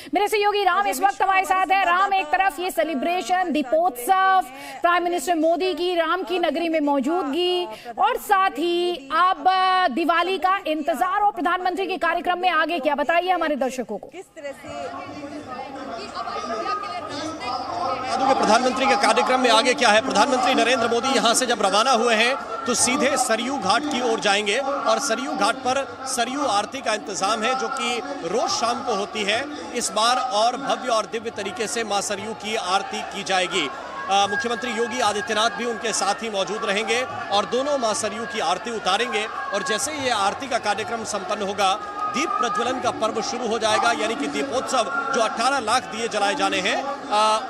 मेरे सहयोगी राम इस वक्त हमारे साथ है। राम, एक तरफ ये सेलिब्रेशन, दीपोत्सव, प्राइम मिनिस्टर मोदी की राम की नगरी में मौजूदगी और साथ ही अब दिवाली का इंतजार और प्रधानमंत्री के कार्यक्रम में आगे क्या, बताइए हमारे दर्शकों को। किस तरह से प्रधानमंत्री के कार्यक्रम में आगे क्या है? प्रधानमंत्री नरेंद्र मोदी यहां से जब रवाना हुए हैं तो सीधे सरयू घाट की ओर जाएंगे और सरयू घाट पर सरयू आरती का इंतजाम है, जो कि रोज शाम को होती है। इस बार और भव्य और दिव्य तरीके से मां सरयू की आरती की जाएगी। मुख्यमंत्री योगी आदित्यनाथ भी उनके साथ ही मौजूद रहेंगे और दोनों मां सरयू की आरती उतारेंगे। और जैसे ही ये आरती का कार्यक्रम संपन्न होगा, दीप प्रज्वलन का पर्व शुरू हो जाएगा, यानी कि दीपोत्सव जो 18 लाख दिए जलाए जाने हैं,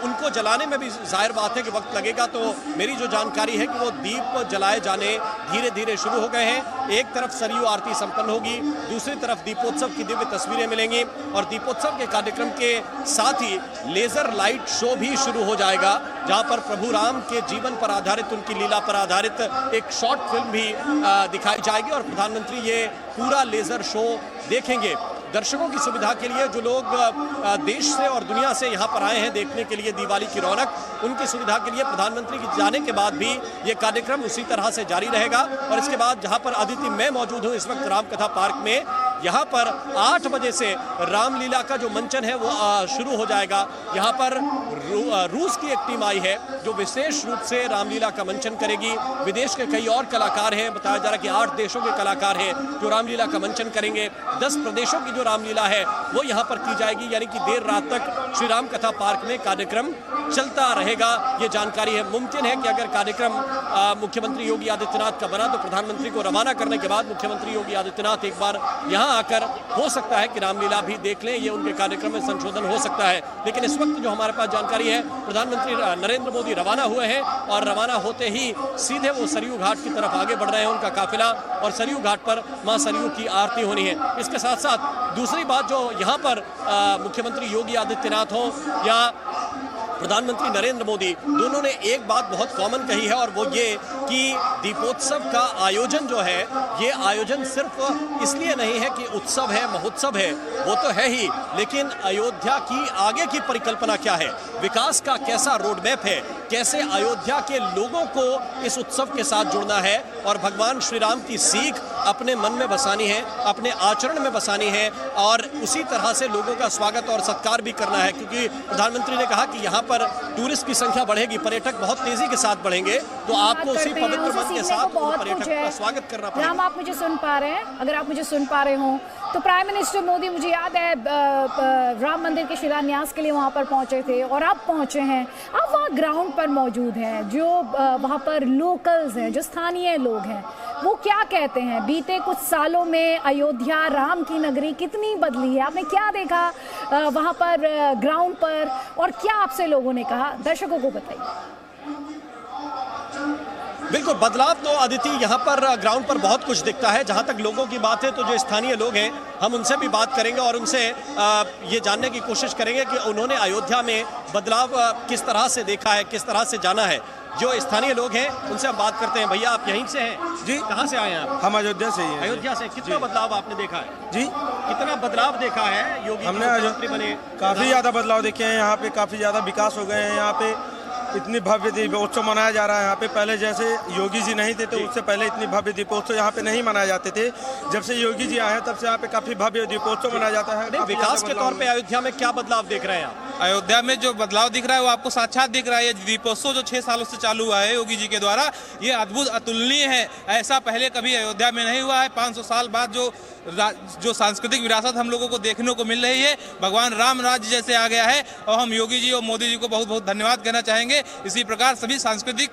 उनको जलाने में भी जाहिर बात है कि वक्त लगेगा। तो मेरी जो जानकारी है कि वो दीप जलाए जाने धीरे धीरे शुरू हो गए हैं। एक तरफ सरयू आरती संपन्न होगी, दूसरी तरफ दीपोत्सव की दिव्य तस्वीरें मिलेंगी और दीपोत्सव के कार्यक्रम के साथ ही लेजर लाइट शो भी शुरू हो जाएगा, जहां पर प्रभु राम के जीवन पर आधारित, उनकी लीला पर आधारित एक शॉर्ट फिल्म भी दिखाई जाएगी और प्रधानमंत्री ये पूरा लेजर शो देखेंगे। दर्शकों की सुविधा के लिए जो लोग देश से और दुनिया से यहाँ पर आए हैं देखने के लिए दिवाली की रौनक, उनकी सुविधा के लिए प्रधानमंत्री के जाने के बाद भी ये कार्यक्रम उसी तरह से जारी रहेगा। और इसके बाद जहाँ पर अदिति मैं मौजूद हूँ इस वक्त रामकथा पार्क में, यहाँ पर 8 बजे से रामलीला का जो मंचन है वो शुरू हो जाएगा। यहाँ पर रूस की एक टीम आई है जो विशेष रूप से रामलीला का मंचन करेगी। विदेश के कई और कलाकार हैं, बताया जा रहा है कि 8 देशों के कलाकार हैं जो रामलीला का मंचन करेंगे। 10 प्रदेशों की जो रामलीला है वो यहाँ पर की जाएगी, यानी कि देर रात तक श्री राम कथा पार्क में कार्यक्रम चलता रहेगा। ये जानकारी है। मुमकिन है कि अगर कार्यक्रम मुख्यमंत्री योगी आदित्यनाथ का बना तो प्रधानमंत्री को रवाना करने के बाद मुख्यमंत्री योगी आदित्यनाथ एक बार यहाँ आकर हो सकता है कि रामलीला भी देख लें, ये उनके कार्यक्रम में संशोधन हो सकता है। लेकिन इस वक्त जो हमारे पास जानकारी है, प्रधानमंत्री नरेंद्र मोदी रवाना हुए हैं और रवाना होते ही सीधे वो सरयू घाट की तरफ आगे बढ़ रहे हैं, उनका काफिला, और सरयू घाट पर मां सरयू की आरती होनी है। इसके साथ साथ दूसरी बात जो यहाँ पर मुख्यमंत्री योगी आदित्यनाथ हो या प्रधानमंत्री नरेंद्र मोदी, दोनों ने एक बात बहुत कॉमन कही है और वो ये कि दीपोत्सव का आयोजन जो है, ये आयोजन सिर्फ इसलिए नहीं है कि उत्सव है, महोत्सव है, वो तो है ही, लेकिन अयोध्या की आगे की परिकल्पना क्या है, विकास का कैसा रोड मैप है, कैसे अयोध्या के लोगों को इस उत्सव के साथ जुड़ना है और भगवान श्री राम की सीख अपने मन में बसानी है, अपने आचरण में बसानी है और उसी तरह से लोगों का स्वागत और सत्कार भी करना है। क्योंकि प्रधानमंत्री ने कहा कि यहाँ पर टूरिस्ट की संख्या बढ़ेगी, पर्यटक बहुत तेजी के साथ बढ़ेंगे, तो आपको उसी पवित्र मन के साथ पर्यटक का स्वागत करना पड़ेगा। राम, आप मुझे सुन पा रहे हैं? अगर आप मुझे सुन पा रहे हो तो प्राइम मिनिस्टर मोदी, मुझे याद है राम मंदिर के शिलान्यास के लिए वहाँ पर पहुँचे थे और अब पहुँचे हैं, अब वहाँ ग्राउंड पर मौजूद हैं, जो वहाँ पर लोकल्स हैं, जो स्थानीय लोग हैं, वो क्या कहते हैं? बीते कुछ सालों में अयोध्या राम की नगरी कितनी बदली है, आपने क्या देखा वहाँ पर ग्राउंड पर और क्या आपसे लोगों ने कहा, दर्शकों को बताइए। बिल्कुल, बदलाव तो अदिति यहाँ पर ग्राउंड पर बहुत कुछ दिखता है। जहाँ तक लोगों की बात है तो जो स्थानीय लोग हैं हम उनसे भी बात करेंगे और उनसे ये जानने की कोशिश करेंगे कि उन्होंने अयोध्या में बदलाव किस तरह से देखा है, किस तरह से जाना है। जो स्थानीय लोग हैं उनसे हम बात करते हैं। भैया, आप यहीं से हैं? जी। कहाँ से आए हैं आप? हम अयोध्या से ही हैं। अयोध्या से। कितना बदलाव आपने देखा है? जी, कितना बदलाव देखा है? योगी हमने मुख्यमंत्री बने, काफ़ी ज़्यादा बदलाव देखे हैं। यहाँ पे काफ़ी ज़्यादा विकास हो गए हैं। यहाँ पे इतनी भव्य दीपोत्सव मनाया जा रहा है। यहाँ पे पहले जैसे योगी जी नहीं थे तो उससे पहले इतनी भव्य दीपोत्सव यहाँ पे नहीं मनाए जाते थे। जब से योगी जी आए हैं तब से यहाँ पे काफ़ी भव्य दीपोत्सव मनाया जाता है। विकास के तौर पे अयोध्या में क्या बदलाव देख रहे हैं आप? अयोध्या में जो बदलाव दिख रहा है वो आपको साक्षात दिख रहा है। ये दीपोत्सव जो 6 सालों से चालू हुआ है योगी जी के द्वारा, ये अद्भुत, अतुलनीय है। ऐसा पहले कभी अयोध्या में नहीं हुआ है। 500 साल बाद जो सांस्कृतिक विरासत हम लोगों को देखने को मिल रही है, भगवान राम राज्य जैसे आ गया है और हम योगी जी और मोदी जी को बहुत बहुत धन्यवाद कहना चाहेंगे। इसी प्रकार सभी सांस्कृतिक,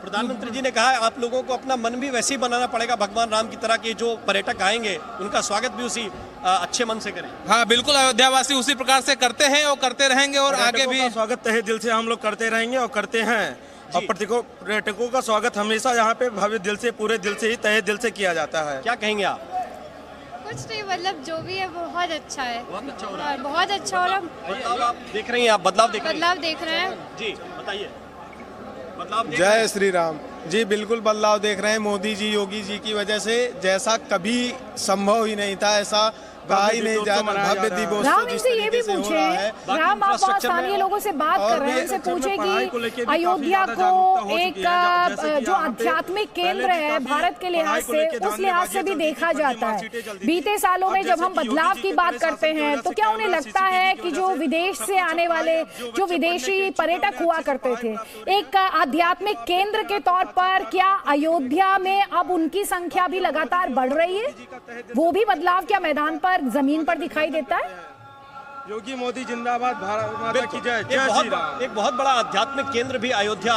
प्रधानमंत्री जी ने कहा है आप लोगों को अपना मन भी वैसे ही बनाना पड़ेगा, भगवान राम की तरह के जो पर्यटक आएंगे उनका स्वागत भी उसी अच्छे मन से करें। हाँ बिल्कुल, अयोध्यावासी उसी प्रकार से करते हैं और करते रहेंगे और आगे भी स्वागत तहे दिल से हम लोग करते रहेंगे और करते हैं। और पर्यटकों का स्वागत हमेशा यहाँ पे भव्य दिल से, पूरे दिल से ही, तहे दिल से किया जाता है। क्या कहेंगे आप? कुछ नहीं, मतलब जो भी है बहुत अच्छा है। बहुत अच्छा हो रहा है। बहुत अच्छा हो रहा है। बदलाव आप देख रही हैं? आप बदलाव देख रही हैं? बदलाव देख रहे हैं जी, बताइए। बदलाव जय श्री राम जी। बिल्कुल बदलाव देख रहे हैं मोदी जी, योगी जी की वजह से। जैसा कभी संभव ही नहीं था, ऐसा कहा ही नहीं जाता। भव्य दीपोत्सव राम जिस इनसे ये भी तरीके से हो पूछे, रहा है, बाकी राम आप वहाँ इंफ्रास्ट्रक्चर में स्थानीय लोगों से बात और कर रहे हैं, भी उनसे अच्छा, पूछे पढ़ाई को लेके कि भी काफी अयोध्या ज्यादा को जागरूकता हो एक चुकी है। जैसे कि जो यहाँ पे आध्यात्मिक पहले केंद्र भी है काफी भारत के लिहाज पढ़ाई को से, लेके उस लिहाज से भी धांधलीबाजी देखा चलती थी, जाता मार्कशीटें है। चलती थी। बीते सालों में अब जब हम जैसे कि बदलाव योगी की जी बात के करते शासन की हैं वजह तो से क्या उन्हें कैमरा, लगता है CCTV कि की जो वजह से विदेश सब से कुछ आने वाले जो बच्चे जो पढ़ने विदेशी के इच्छुक हैं, पर्यटक उन्हें हुआ अच्छी करते पढ़ाई थे, प्राप्त हो रही है। एक आध्यात्मिक केंद्र के तौर पर क्या अयोध्या में अब उनकी संख्या भी लगातार बढ़ रही है? वो भी बदलाव क्या मैदान पर जमीन पर दिखाई देता है? योगी मोदी जिंदाबाद, भारत माता की जय, एक जय श्री राम। बहुत एक बहुत बड़ा आध्यात्मिक केंद्र भी अयोध्या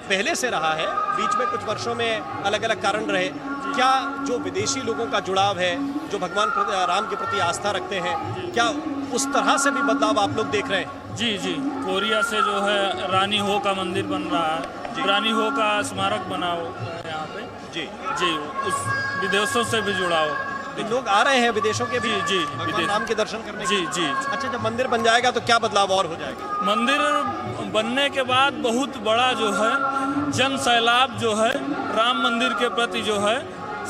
पहले से रहा है। बीच में कुछ वर्षों में अलग अलग कारण रहे। क्या जो विदेशी लोगों का जुड़ाव है, जो भगवान राम के प्रति आस्था रखते हैं, क्या उस तरह से भी बदलाव आप लोग देख रहे हैं? जी जी, कोरिया से जो है रानी हो का मंदिर बन रहा है, रानी हो का स्मारक बना हुआ है यहाँ पे। जी जी, उस विदेशों से भी जुड़ा हो। लोग आ रहे हैं विदेशों के भी जी जी, भगवान विदेश। राम के दर्शन करने जी के लिए? जी, अच्छा, जब मंदिर बन जाएगा तो क्या बदलाव और हो जाएगा? मंदिर बनने के बाद बहुत बड़ा जो है जन सैलाब जो है राम मंदिर के प्रति जो है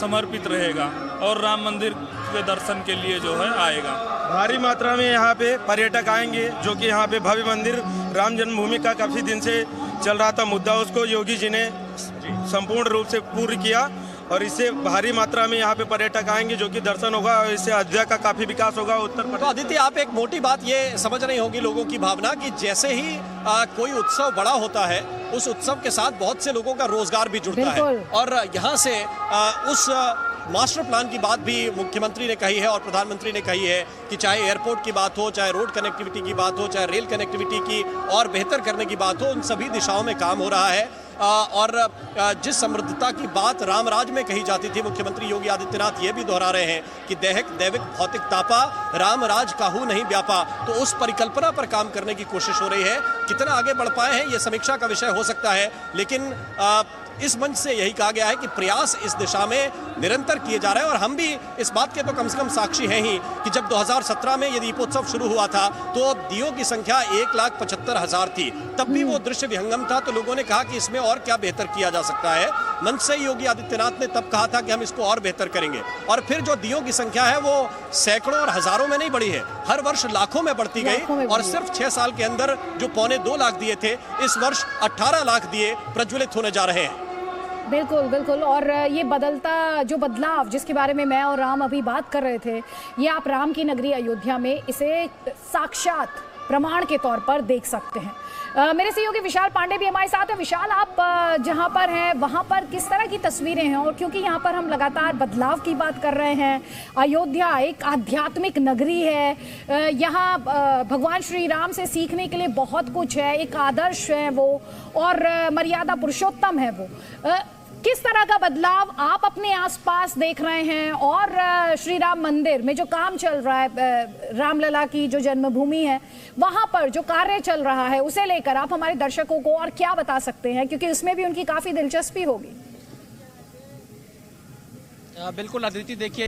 समर्पित रहेगा और राम मंदिर के दर्शन के लिए जो है आएगा। भारी मात्रा में यहाँ पे पर्यटक आएंगे, जो कि यहाँ पे भव्य मंदिर राम जन्मभूमि का काफी दिन से चल रहा था मुद्दा, उसको योगी जी ने संपूर्ण रूप से पूर्ण किया और इससे भारी मात्रा में यहाँ पे पर्यटक आएंगे, जो कि दर्शन होगा और इससे अयोध्या का काफी विकास होगा। उत्तर तो प्रदेश आदित्य, आप एक मोटी बात ये समझ रही होगी लोगों की भावना कि जैसे ही कोई उत्सव बड़ा होता है, उस उत्सव के साथ बहुत से लोगों का रोजगार भी जुड़ता है। बिल्कुल। और यहाँ से उस मास्टर प्लान की बात भी मुख्यमंत्री ने कही है और प्रधानमंत्री ने कही है कि चाहे एयरपोर्ट की बात हो, चाहे रोड कनेक्टिविटी की बात हो, चाहे रेल कनेक्टिविटी की और बेहतर करने की बात हो, उन सभी दिशाओं में काम हो रहा है। और जिस समृद्धता की बात रामराज में कही जाती थी, मुख्यमंत्री योगी आदित्यनाथ ये भी दोहरा रहे हैं कि दैविक भौतिक तापा, रामराज काहू नहीं व्यापा। तो उस परिकल्पना पर काम करने की कोशिश हो रही है। कितना आगे बढ़ पाए हैं ये समीक्षा का विषय हो सकता है, लेकिन इस मंच से यही कहा गया है कि प्रयास इस दिशा में निरंतर किए जा रहे हैं। और हम भी इस बात के तो कम से कम साक्षी हैं ही कि जब 2017 में ये दीपोत्सव शुरू हुआ था तो दियों की संख्या 1,75,000 थी। तब भी वो दृश्य विहंगम था, तो लोगों ने कहा कि इसमें और क्या बेहतर किया जा सकता है। मंच से योगी आदित्यनाथ ने तब कहा था कि हम इसको और बेहतर करेंगे। और फिर जो दियों की संख्या है वो सैकड़ों और हजारों में नहीं बढ़ी है, हर वर्ष लाखों में बढ़ती गई। और सिर्फ 6 साल के अंदर जो 1.25 लाख दिए थे, इस वर्ष 18 लाख दिए प्रज्वलित होने जा रहे हैं। बिल्कुल बिल्कुल। और ये बदलता जो बदलाव जिसके बारे में मैं और राम अभी बात कर रहे थे, ये आप राम की नगरी अयोध्या में इसे साक्षात प्रमाण के तौर पर देख सकते हैं। मेरे सहयोगी विशाल पांडे भी हमारे साथ है। विशाल, आप जहां पर हैं वहां पर किस तरह की तस्वीरें हैं? और क्योंकि यहां पर हम लगातार बदलाव की बात कर रहे हैं, अयोध्या एक आध्यात्मिक नगरी है, यहाँ भगवान श्री राम से सीखने के लिए बहुत कुछ है, एक आदर्श है वो और मर्यादा पुरुषोत्तम है वो। किस तरह का बदलाव आप अपने आसपास देख रहे हैं? और श्री राम मंदिर में जो काम चल रहा है, रामलला की जो जन्मभूमि है, वहां पर जो कार्य चल रहा है, उसे लेकर आप हमारे दर्शकों को और क्या बता सकते हैं, क्योंकि उसमें भी उनकी काफी दिलचस्पी होगी। बिल्कुल अदिति, देखिए